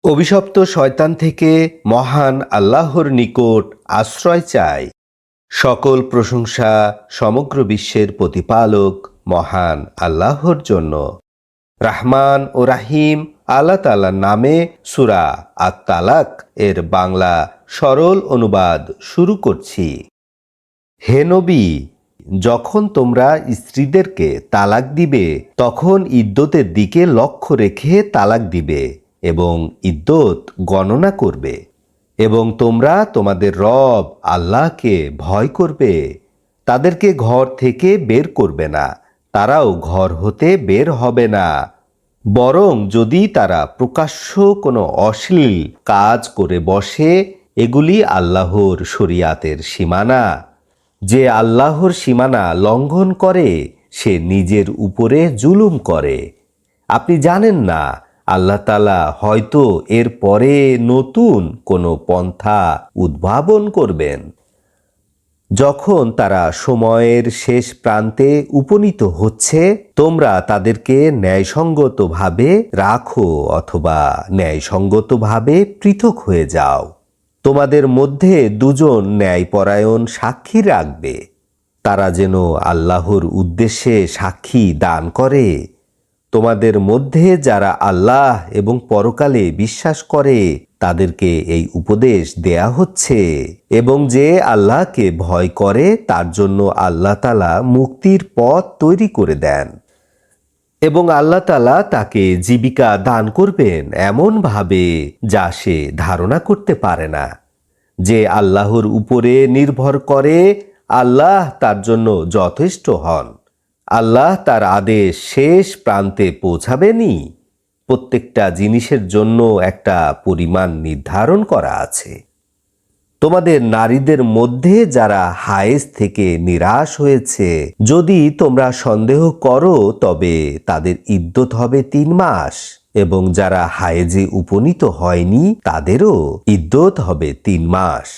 অভিশপ্ত শয়তান থেকে মহান আল্লাহর নিকট আশ্রয় চাই। সকল প্রশংসা সমগ্র বিশ্বের প্রতিপালক মহান আল্লাহর জন্য। রাহমান ও রাহিম আল্লাহ তাআলার নামে সূরা আত-তালাক এর বাংলা সরল অনুবাদ শুরু করছি। হে নবী, যখন তোমরা স্ত্রীদেরকে তালাক দিবে তখন ইদ্যতের দিকে লক্ষ্য রেখে তালাক দিবে এবং ইদ্যত গণনা করবে, এবং তোমরা তোমাদের রব আল্লাহকে ভয় করবে। তাদেরকে ঘর থেকে বের করবে না, তারাও ঘর হতে বের হবে না, বরং যদি তারা প্রকাশ্য কোনো অশ্লীল কাজ করে বসে, এগুলি আল্লাহর শরিয়াতের সীমানা। যে আল্লাহর সীমানা লঙ্ঘন করে সে নিজের উপরে জুলুম করে। আপনি জানেন না, আল্লাহ তাআলা হয়তো এর পরে নতুন কোনো পন্থা উদ্ভাবন করবেন। যখন তারা সময়ের শেষ প্রান্তে উপনীত হচ্ছে, তোমরা তাদেরকে ন্যায়সঙ্গতভাবে রাখো অথবা ন্যায়সঙ্গতভাবে পৃথক হয়ে যাও। তোমাদের মধ্যে দুজন ন্যায়পরায়ণ সাক্ষী রাখবে, তারা যেন আল্লাহর উদ্দেশ্যে সাক্ষী দান করে। তোমাদের মধ্যে যারা আল্লাহ এবং পরকালে বিশ্বাস করে তাদেরকে এই উপদেশ দেয়া হচ্ছে, এবং যে আল্লাহকে ভয় করে তার জন্য আল্লাহ তাআলা মুক্তির পথ তৈরি করে দেন, এবং আল্লাহ তাআলা তাকে জীবিকা দান করবেন এমনভাবে যা সে ধারণা করতে পারে না। যে আল্লাহর উপরে নির্ভর করে আল্লাহ তার জন্য যথেষ্ট হন। আল্লাহ তার আদেশ শেষ প্রান্তে পৌঁছাবেনি। প্রত্যেকটা জিনিসের জন্য একটা পরিমাণ নির্ধারণ করা আছে। তোমাদের নারীদের মধ্যে যারা হায়েজ থেকে নিরাশ হয়েছে, যদি তোমরা সন্দেহ করো তবে তাদের ইদ্যত হবে 3 মাস, এবং যারা হায়েজে উপনীত হয়নি তাদেরও ইদ্যত হবে 3 মাস,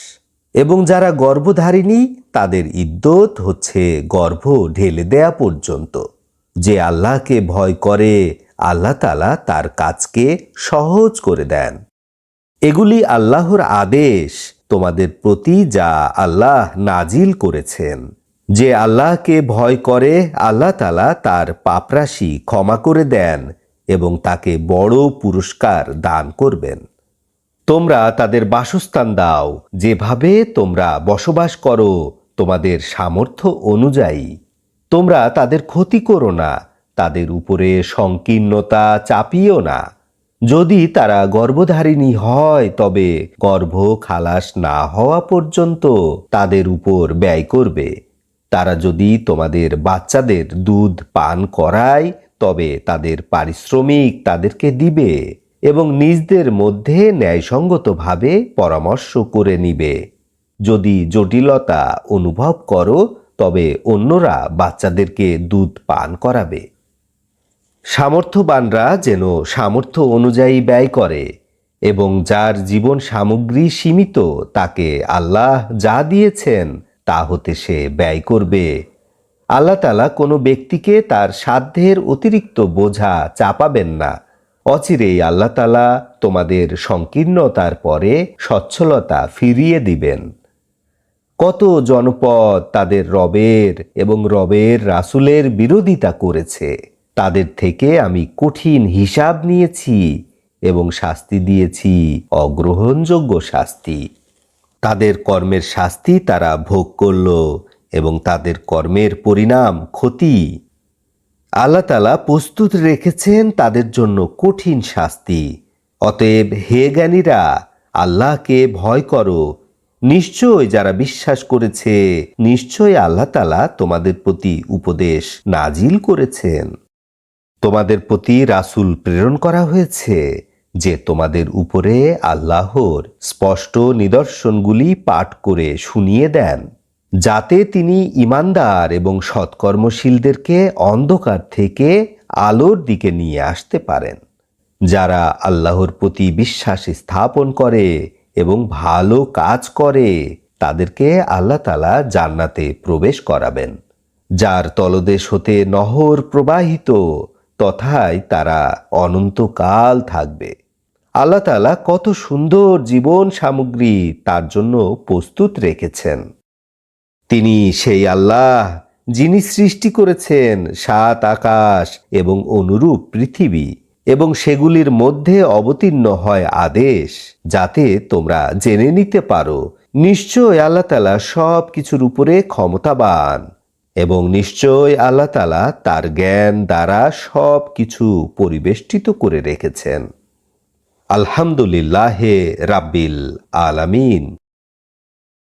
এবং যারা গর্ভধারিণী তাদের ইদ্যত হচ্ছে গর্ভ ঢেলে দেয়া পর্যন্ত। যে আল্লাহকে ভয় করে আল্লাহ তাআলা তার কাজকে সহজ করে দেন। এগুলি আল্লাহর আদেশ তোমাদের প্রতি যা আল্লাহ নাজিল করেছেন। যে আল্লাহকে ভয় করে আল্লাহ তাআলা তার পাপরাশি ক্ষমা করে দেন এবং তাকে বড় পুরস্কার দান করবেন। তোমরা তাদের বাসস্থান দাও যেভাবে তোমরা বসবাস করো তোমাদের সামর্থ্য অনুযায়ী। তোমরা তাদের ক্ষতি করো না, তাদের উপরে সংকীর্ণতা চাপিও না। যদি তারা গর্ভধারিণী হয় তবে গর্ভ খালাস না হওয়া পর্যন্ত তাদের উপর ব্যয় করবে। তারা যদি তোমাদের বাচ্চাদের দুধ পান করায় তবে তাদের পারিশ্রমিক তাদেরকে দিবে, এবং নিজদের মধ্যে ন্যায়সঙ্গতভাবে পরামর্শ করে নিবে। যদি জটিলতা অনুভব করো তবে অন্যরা বাচ্চাদেরকে দুধ পান করাবে। সামর্থ্যবানরা যেন সামর্থ্য অনুযায়ী ব্যয় করে, এবং যার জীবন সামগ্রী সীমিত তাকে আল্লাহ যা দিয়েছেন তা হতে সে ব্যয় করবে। আল্লাহ তাআলা কোনো ব্যক্তিকে তার সাধ্যের অতিরিক্ত বোঝা চাপাবেন না। অচিরেই আল্লাহ তাআলা তোমাদের সংকীর্ণতার পরে সচ্ছলতা ফিরিয়ে দিবেন। কত জনপদ তাদের রবের এবং রবের রাসূলের বিরোধিতা করেছে, তাদের থেকে আমি কঠিন হিসাব নিয়েছি এবং শাস্তি দিয়েছি অগ্রহণযোগ্য শাস্তি। তাদের কর্মের শাস্তি তারা ভোগ করল এবং তাদের কর্মের পরিণাম ক্ষতি। আল্লাহ তাআলা প্রস্তুত রেখেছেন তাদের জন্য কঠিন শাস্তি। অতএব হে জ্ঞানীরা, আল্লাহকে ভয় করো। নিশ্চয় যারা বিশ্বাস করেছে, নিশ্চয় আল্লাহ তাআলা তোমাদের প্রতি উপদেশ নাজিল করেছেন। তোমাদের প্রতি রাসূল প্রেরণ করা হয়েছে যে তোমাদের উপরে আল্লাহর স্পষ্ট নিদর্শনগুলি পাঠ করে শুনিয়ে দেন, যাতে তিনি ঈমানদার এবং সৎকর্মশীলদেরকে অন্ধকার থেকে আলোর দিকে নিয়ে আসতে পারেন। যারা আল্লাহর প্রতি বিশ্বাস স্থাপন করে এবং ভালো কাজ করে তাদেরকে আল্লাহ তাআলা জান্নাতে প্রবেশ করাবেন, যার তলদেশ হতে নহর প্রবাহিত, তথায় তারা অনন্তকাল থাকবে। আল্লাহ তাআলা কত সুন্দর জীবন সামগ্রী তার জন্য প্রস্তুত রেখেছেন। তিনি সেই আল্লাহ যিনি সৃষ্টি করেছেন ৭ আকাশ এবং অনুরূপ পৃথিবী এবং সেগুলির মধ্যে অবতীর্ণ হয় আদেশ, যাতে তোমরা জেনে নিতে পারো নিশ্চয় আল্লাহ তাআলা সব কিছুর উপরে ক্ষমতাবান এবং নিশ্চয় আল্লাহ তাআলা তার জ্ঞান দ্বারা সব কিছু পরিবেষ্টিত করে রেখেছেন। আলহামদুলিল্লাহে রাব্বিল আলামিন।